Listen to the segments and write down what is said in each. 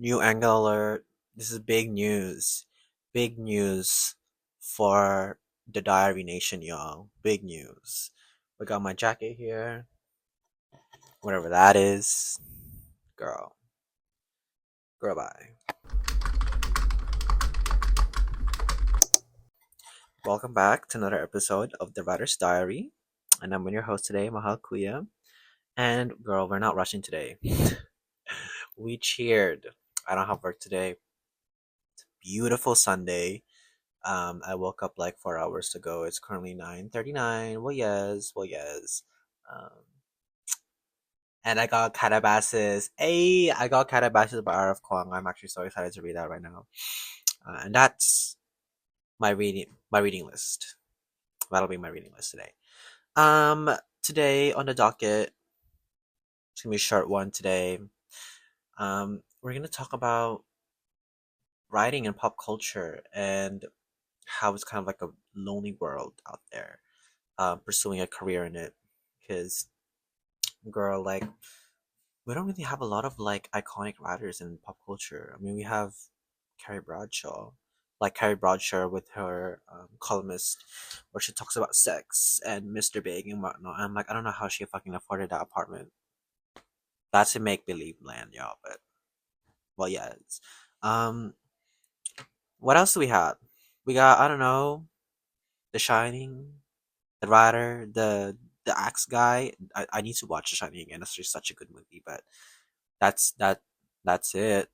New angle alert. This is big news. Big news for the Diary Nation, y'all. Big news. We got my jacket here. Whatever that is. Girl. Girl, bye. Welcome back to another episode of The Writer's Diary. And I'm your host today, Mahal Kuya. And girl, we're not rushing today. We cheered. I don't have work today. Beautiful Sunday. I woke up like 4 hours ago. It's currently 9:39. Well, yes, well, yes. Um, and I got katabasis. Hey, I got katabasis by R of Kuang. I'm actually so excited to read that right now. And that's my reading list. That'll be my reading list today. Today on the docket, it's gonna be a short one today. We're gonna talk about writing and pop culture and how it's kind of like a lonely world out there, pursuing a career in it. Because, girl, like, we don't really have a lot of like iconic writers in pop culture. I mean, we have Carrie Bradshaw, like Carrie Bradshaw with her columnist, where she talks about sex and Mr. Big and whatnot. And I'm like, I don't know how she fucking afforded that apartment. That's a make believe land, y'all. But well, yeah. Um, what else do we have? We got, I don't know, The Shining, the writer, the axe guy. I need to watch The Shining again. It's just such a good movie, but that's that that's it.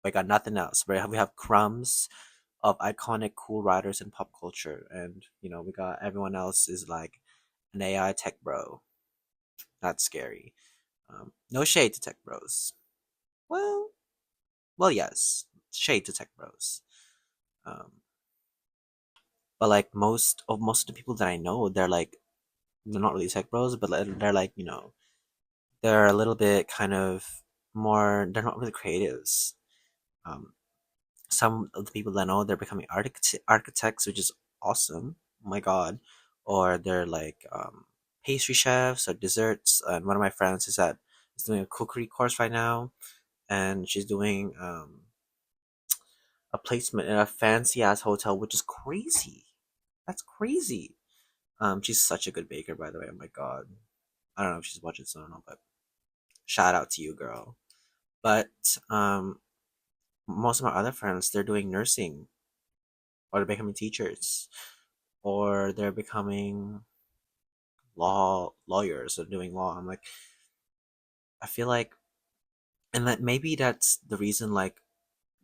We got nothing else. We have crumbs of iconic cool writers in pop culture, and we got everyone else is like an AI tech bro. That's scary. No shade to tech bros. Well, well, yes, shade to tech bros. Um, but like most of the people that I know, they're not really tech bros, but they're like they're a little bit kind of more. They're not really creatives. Um, some of the people that I know, they're becoming architects, which is awesome. Oh my god! Or they're like pastry chefs or desserts. And one of my friends is doing a cookery course right now, and she's doing a placement in a fancy ass hotel, which is crazy. That's crazy. She's such a good baker, by the way. Oh my god! I don't know if she's watching this, I don't know, but shout out to you, girl. But most of my other friends, they're doing nursing, or they're becoming teachers, or they're becoming lawyers, or doing law. I'm like, I feel like, and that maybe that's the reason, like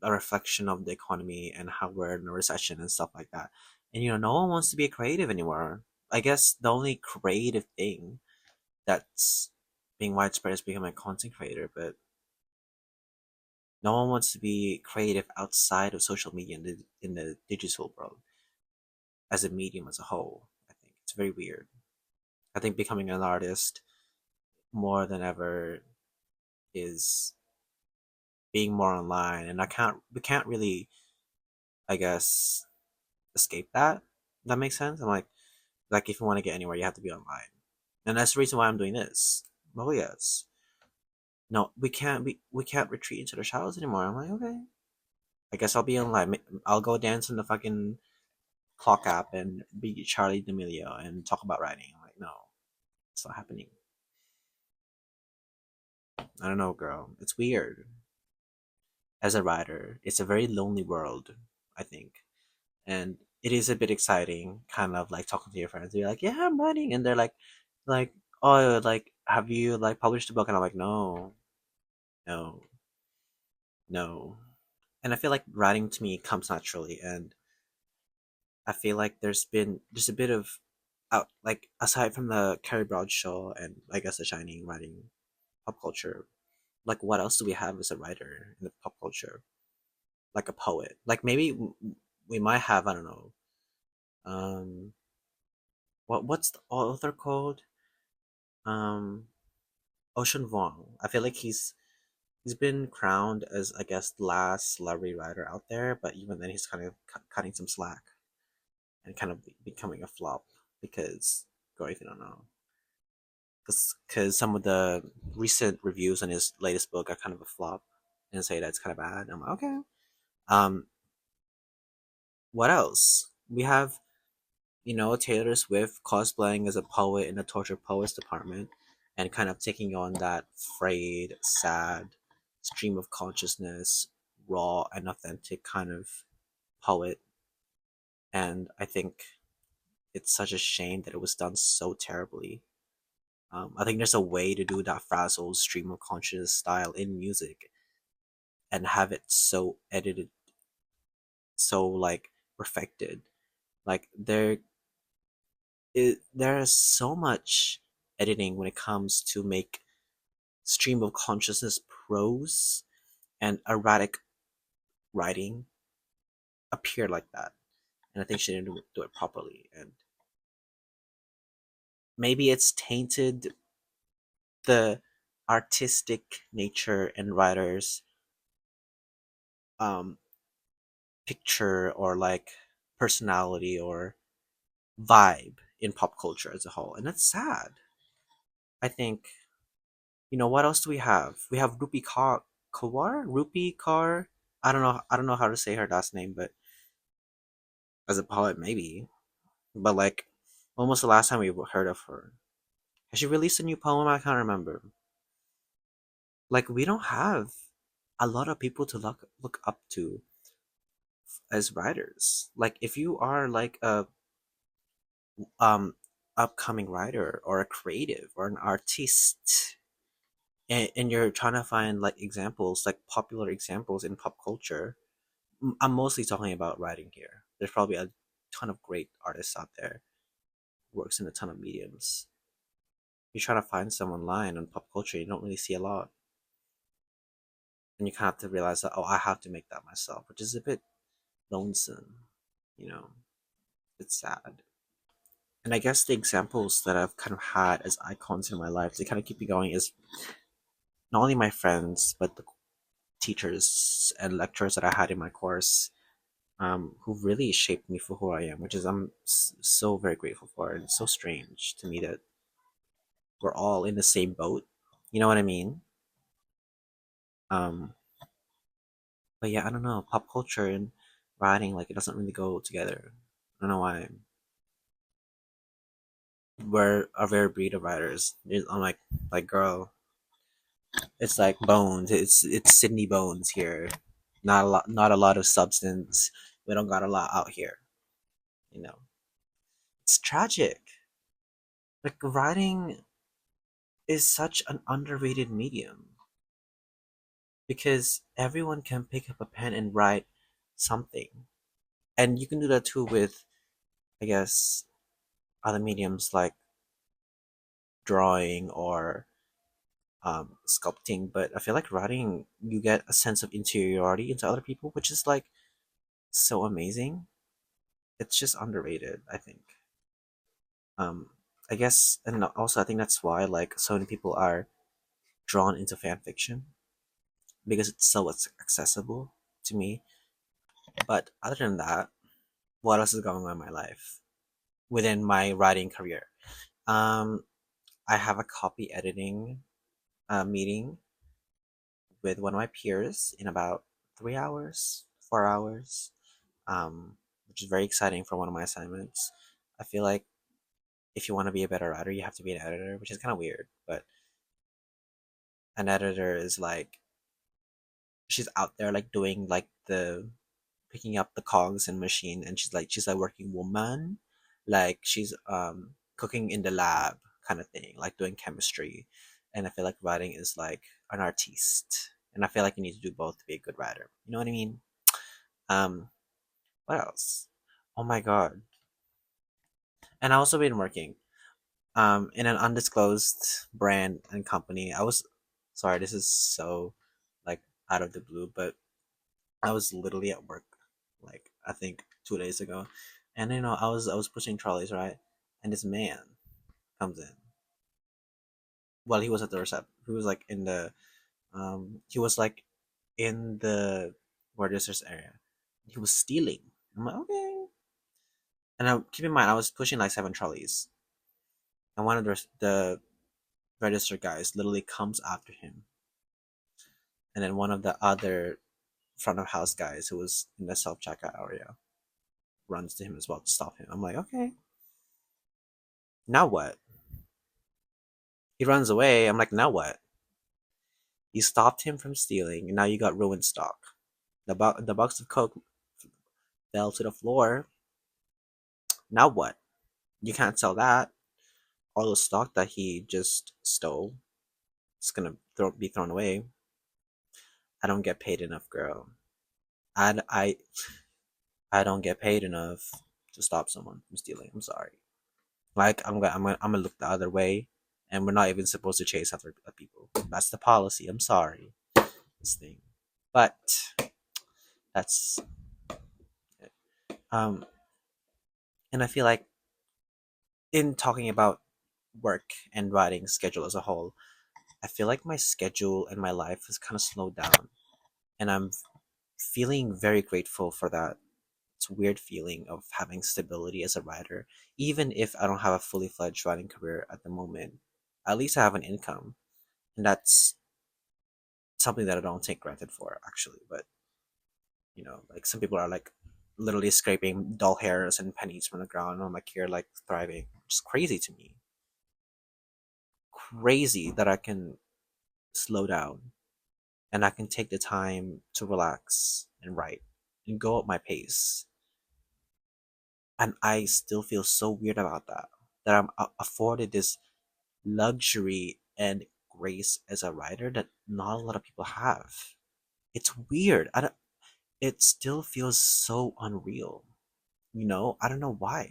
a reflection of the economy and how we're in a recession and stuff like that. And no one wants to be a creative anymore. I guess the only creative thing that's being widespread is becoming a content creator, but no one wants to be creative outside of social media in the digital world as a medium as a whole. I think it's very weird. I think becoming an artist more than ever is being more online, and we can't really, I guess, escape that. That makes sense. I'm like if you want to get anywhere, you have to be online, and that's the reason why I'm doing this. Oh yes, no, we can't retreat into the shadows anymore. I'm like, okay, I guess I'll be online. I'll go dance in the fucking clock app and be Charlie D'Amelio and talk about writing. I'm like, no, it's not happening. I don't know, girl. It's weird. As a writer, it's a very lonely world, I think. And it is a bit exciting, kind of like talking to your friends. You're like, yeah, I'm writing. And they're like, oh, like, have you like published a book? And I'm like, no, no, no. And I feel like writing to me comes naturally. And I feel like there's been just a bit of out, like, aside from the Carrie Bradshaw and I guess the Shining writing pop culture, like what else do we have as a writer in the pop culture? Like a poet. Like maybe we might have, I don't know. Um, what's the author called? Um, Ocean Vuong. I feel like he's been crowned as I guess the last celebrity writer out there, but even then he's kind of cutting some slack and kind of becoming a flop because go if you don't know, because some of the recent reviews on his latest book are kind of a flop. and say that's kind of bad. I'm like, okay. Um, what else? We have, Taylor Swift cosplaying as a poet in the tortured poets department and kind of taking on that frayed, sad, stream of consciousness, raw and authentic kind of poet. And I think it's such a shame that it was done so terribly. I think there's a way to do that frazzled stream of consciousness style in music and have it so edited, so like perfected. Like there is so much editing when it comes to make stream of consciousness prose and erratic writing appear like that. And I think she didn't do it properly. And maybe it's tainted the artistic nature and writers um picture or like personality or vibe in pop culture as a whole. And that's sad. I think, what else do we have? We have Rupi Kaur. I don't know how to say her last name, but as a poet maybe. But like, when was the last time we heard of her? Has she released a new poem? I can't remember. Like, we don't have a lot of people to look up to as writers. Like, if you are like a um upcoming writer or a creative or an artist, and you're trying to find like examples, like popular examples in pop culture. I'm mostly talking about writing here. There's probably a ton of great artists out there who works in a ton of mediums. You try to find some online on pop culture, you don't really see a lot. And you kind of have to realize that, oh, I have to make that myself, which is a bit lonesome, you know. It's sad. And I guess the examples that I've kind of had as icons in my life to kind of keep me going is not only my friends, but the teachers and lecturers that I had in my course, who really shaped me for who I am, which is I'm so very grateful for. And it's so strange to me that we're all in the same boat. You know what I mean? Um, but yeah, I don't know. Pop culture and writing, like, it doesn't really go together. I don't know why. We're a rare breed of writers. I'm like, girl, it's like Bones. It's Sydney Bones here. Not a lot of substance. We don't got a lot out here. You know, it's tragic. Like, writing is such an underrated medium because everyone can pick up a pen and write something, and you can do that too with, I guess, other mediums like drawing or sculpting. But I feel like writing, you get a sense of interiority into other people, which is like so amazing. It's just underrated, I think. Um, I guess, and also I think that's why like so many people are drawn into fan fiction because it's so accessible to me. But other than that, what else is going on in my life within my writing career? Um, I have a copy editing meeting with one of my peers in about 3 hours, 4 hours, which is very exciting for one of my assignments. I feel like if you want to be a better writer, you have to be an editor, which is kind of weird, but an editor is like, she's out there like doing like the picking up the cogs and machine, and she's like working woman, like she's cooking in the lab kind of thing, like doing chemistry. And I feel like writing is like an artiste, and I feel like you need to do both to be a good writer, you know what I mean? um what else? Oh my god. And I also been working in an undisclosed brand and company. I was sorry, this is so like out of the blue, but I was literally at work, like I think 2 days ago, and I was pushing trolleys, right, and this man comes in. Well, he was at the reception. He was like in the he was like in the registers area. He was stealing. I'm like, okay, and I keep in mind I was pushing like 7 trolleys, and one of the register guys literally comes after him, and then one of the other front of house guys who was in the self checkout area runs to him as well to stop him. I'm like, okay, now what? He runs away. I'm like, now what? You stopped him from stealing, and now you got ruined stock. The box of coke fell to the floor. Now what? You can't sell that. All the stock that he just stole is gonna be thrown away. I don't get paid enough, girl. I, I, I don't get paid enough to stop someone from stealing. I'm sorry. Like I'm gonna look the other way, and we're not even supposed to chase after people. That's the policy. I'm sorry. This thing, but that's um, and I feel like in talking about work and writing schedule as a whole, I feel like my schedule and my life has kind of slowed down, and I'm feeling very grateful for that. It's a weird feeling of having stability as a writer, even if I don't have a fully fledged writing career at the moment. At least I have an income, and that's something that I don't take granted for actually. But like some people are like literally scraping doll hairs and pennies from the ground. And I'm like here like thriving. It's crazy to me. Crazy that I can slow down and I can take the time to relax and write and go at my pace. And I still feel so weird about that. That I'm afforded this luxury and grace as a writer that not a lot of people have. It's weird. It still feels so unreal. I don't know why.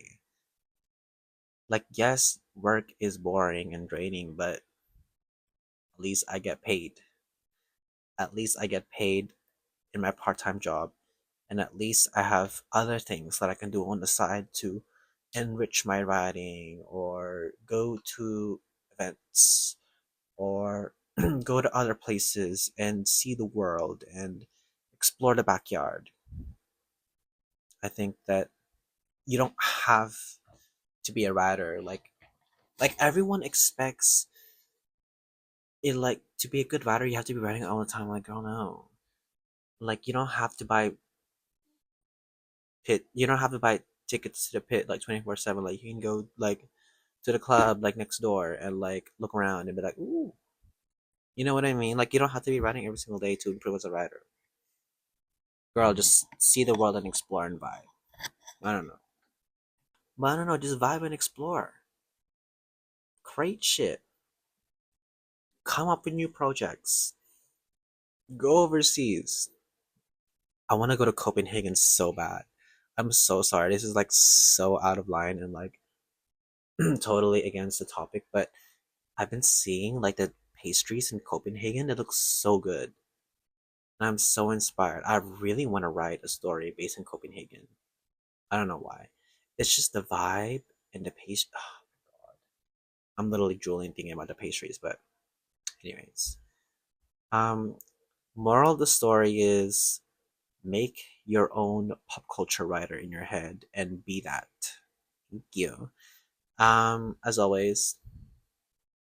Like, yes, work is boring and draining, but at least I get paid. At least I get paid in my part time job, and at least I have other things that I can do on the side to enrich my writing or go to events or go to other places and see the world and explore the backyard. I think that you don't have to be a writer like everyone expects it like to be a good writer you have to be writing all the time. Like, oh no, like you don't have to buy tickets to the pit like 24/7. Like you can go like to the club like next door and like look around and be like, ooh, you know what I mean? Like you don't have to be writing every single day to improve as a writer. Girl, just see the world and explore and vibe. I don't know. But I don't know, just vibe and explore. Create shit. Come up with new projects. Go overseas. I want to go to Copenhagen so bad. I'm so sorry. This is like so out of line and like totally against the topic, but I've been seeing like the pastries in Copenhagen. It looks so good. And I'm so inspired. I really want to write a story based in Copenhagen. I don't know why. It's just the vibe and the pastry. Oh, I'm literally drooling thinking about the pastries, but anyways. Um, Moral of the story is make your own pop culture writer in your head and be that. Thank you. As always,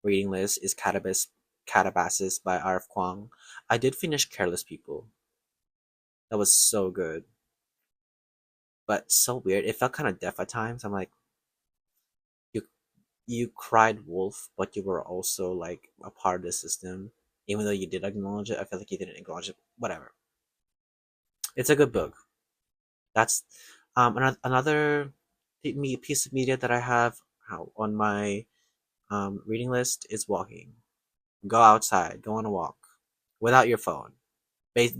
reading list is Katabasis by R.F. Kuang. I did finish Careless People. That was so good. But so weird. It felt kind of deaf at times. I'm like, you you cried wolf, but you were also like a part of the system. Even though you did acknowledge it, I feel like you didn't acknowledge it. Whatever. It's a good book. That's another piece of media that I have on my reading list is walking. Go outside, go on a walk without your phone.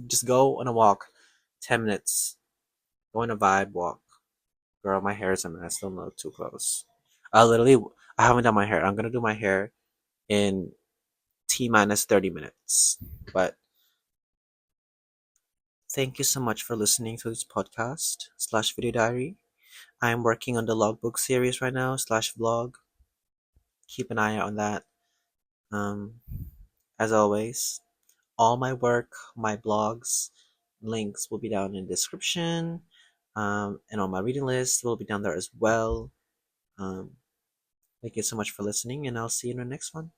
Just go on a walk, 10 minutes. Go on a vibe walk. Girl, my hair is a mess. Don't look too close. I haven't done my hair. I'm gonna do my hair in T minus 30 minutes. But thank you so much for listening to this podcast slash video diary. I'm working on the logbook series right now slash vlog. Keep an eye out on that. Um, as always, all my work, my blogs, links will be down in the description. And on my reading list will be down there as well. Thank you so much for listening, and I'll see you in the next one.